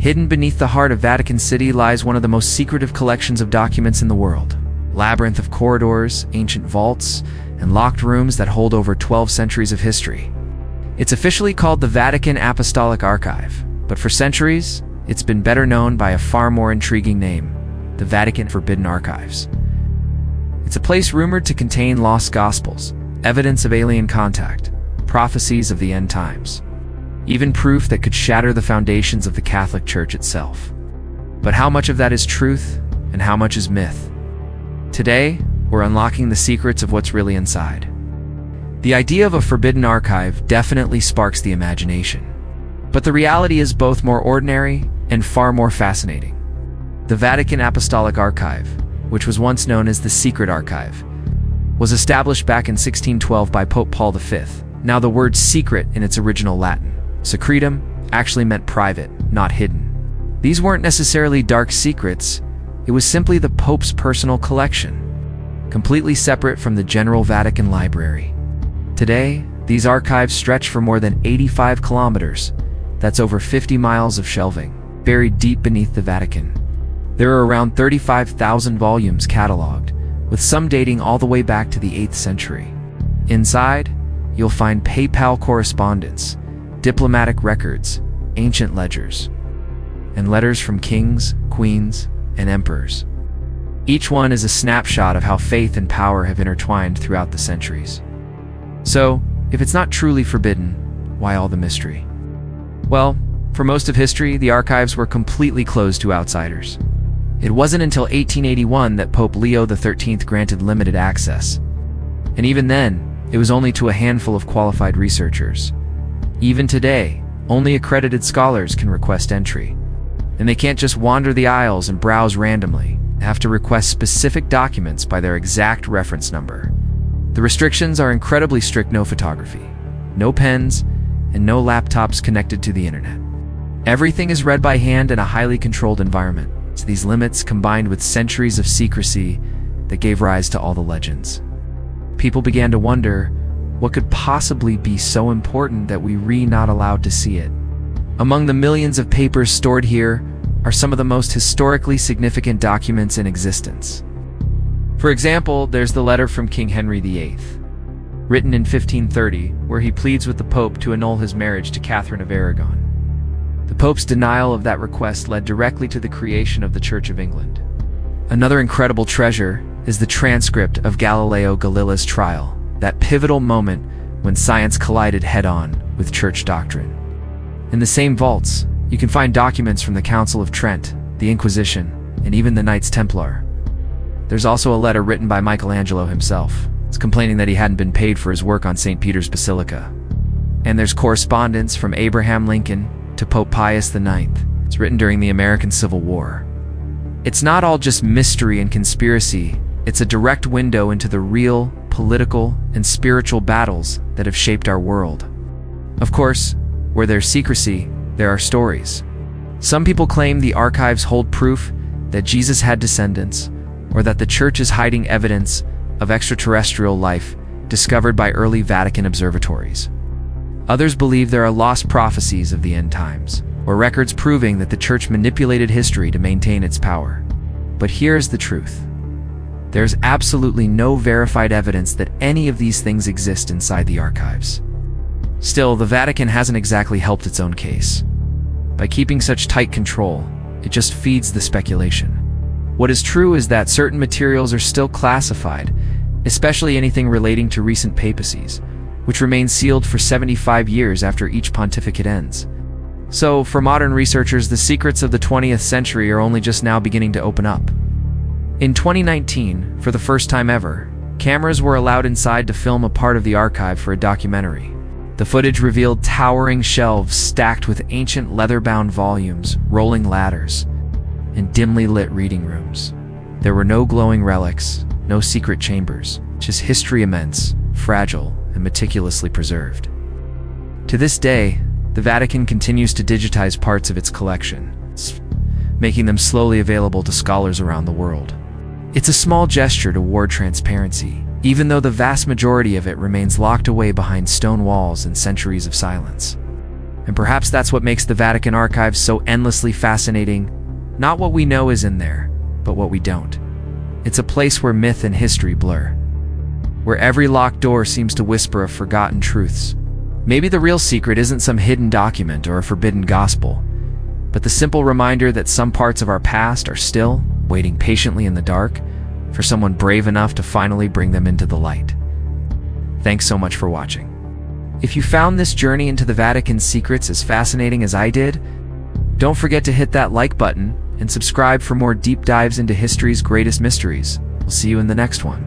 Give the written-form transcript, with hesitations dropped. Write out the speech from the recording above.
Hidden beneath the heart of Vatican City lies one of the most secretive collections of documents in the world. Labyrinth of corridors, ancient vaults, and locked rooms that hold over 12 centuries of history. It's officially called the Vatican Apostolic Archive, but for centuries, it's been better known by a far more intriguing name, the Vatican Forbidden Archives. It's a place rumored to contain lost gospels, evidence of alien contact, prophecies of the end times, even proof that could shatter the foundations of the Catholic Church itself. But how much of that is truth, and how much is myth? Today, we're unlocking the secrets of what's really inside. The idea of a forbidden archive definitely sparks the imagination. But the reality is both more ordinary and far more fascinating. The Vatican Apostolic Archive, which was once known as the Secret Archive, was established back in 1612 by Pope Paul V. Now, the word secret in its original Latin, secretum, actually meant private, not hidden. These weren't necessarily dark secrets, it was simply the Pope's personal collection, completely separate from the general Vatican library. Today, these archives stretch for more than 85 kilometers, that's over 50 miles of shelving, buried deep beneath the Vatican. There are around 35,000 volumes cataloged, with some dating all the way back to the 8th century. Inside, you'll find papal correspondence, diplomatic records, ancient ledgers, and letters from kings, queens, and emperors. Each one is a snapshot of how faith and power have intertwined throughout the centuries. So, if it's not truly forbidden, why all the mystery? Well, for most of history, the archives were completely closed to outsiders. It wasn't until 1881 that Pope Leo XIII granted limited access. And even then, it was only to a handful of qualified researchers. Even today, only accredited scholars can request entry. And they can't just wander the aisles and browse randomly. They have to request specific documents by their exact reference number. The restrictions are incredibly strict: no photography, no pens, and no laptops connected to the internet. Everything is read by hand in a highly controlled environment. It's these limits, combined with centuries of secrecy, that gave rise to all the legends. People began to wonder, what could possibly be so important that we were not allowed to see it? Among the millions of papers stored here are some of the most historically significant documents in existence. For example, there's the letter from King Henry VIII, written in 1530, where he pleads with the Pope to annul his marriage to Catherine of Aragon. The Pope's denial of that request led directly to the creation of the Church of England. Another incredible treasure is the transcript of Galileo Galilei's trial, that pivotal moment when science collided head-on with church doctrine. In the same vaults, you can find documents from the Council of Trent, the Inquisition, and even the Knights Templar. There's also a letter written by Michelangelo himself. It's complaining that he hadn't been paid for his work on St. Peter's Basilica. And there's correspondence from Abraham Lincoln to Pope Pius IX. It's written during the American Civil War. It's not all just mystery and conspiracy. It's a direct window into the real, political, and spiritual battles that have shaped our world. Of course, where there's secrecy, there are stories. Some people claim the archives hold proof that Jesus had descendants, or that the Church is hiding evidence of extraterrestrial life discovered by early Vatican observatories. Others believe there are lost prophecies of the end times, or records proving that the Church manipulated history to maintain its power. But here's the truth. There's absolutely no verified evidence that any of these things exist inside the archives. Still, the Vatican hasn't exactly helped its own case. By keeping such tight control, it just feeds the speculation. What is true is that certain materials are still classified, especially anything relating to recent papacies, which remain sealed for 75 years after each pontificate ends. So, for modern researchers, the secrets of the 20th century are only just now beginning to open up. In 2019, for the first time ever, cameras were allowed inside to film a part of the archive for a documentary. The footage revealed towering shelves stacked with ancient leather-bound volumes, rolling ladders, and dimly lit reading rooms. There were no glowing relics, no secret chambers, just history immense, fragile, and meticulously preserved. To this day, the Vatican continues to digitize parts of its collection, making them slowly available to scholars around the world. It's a small gesture toward transparency, even though the vast majority of it remains locked away behind stone walls and centuries of silence. And perhaps that's what makes the Vatican archives so endlessly fascinating. Not what we know is in there, but what we don't. It's a place where myth and history blur, where every locked door seems to whisper of forgotten truths. Maybe the real secret isn't some hidden document or a forbidden gospel, but the simple reminder that some parts of our past are still waiting patiently in the dark for someone brave enough to finally bring them into the light. Thanks so much for watching. If you found this journey into the Vatican's secrets as fascinating as I did, don't forget to hit that like button and subscribe for more deep dives into history's greatest mysteries. We'll see you in the next one.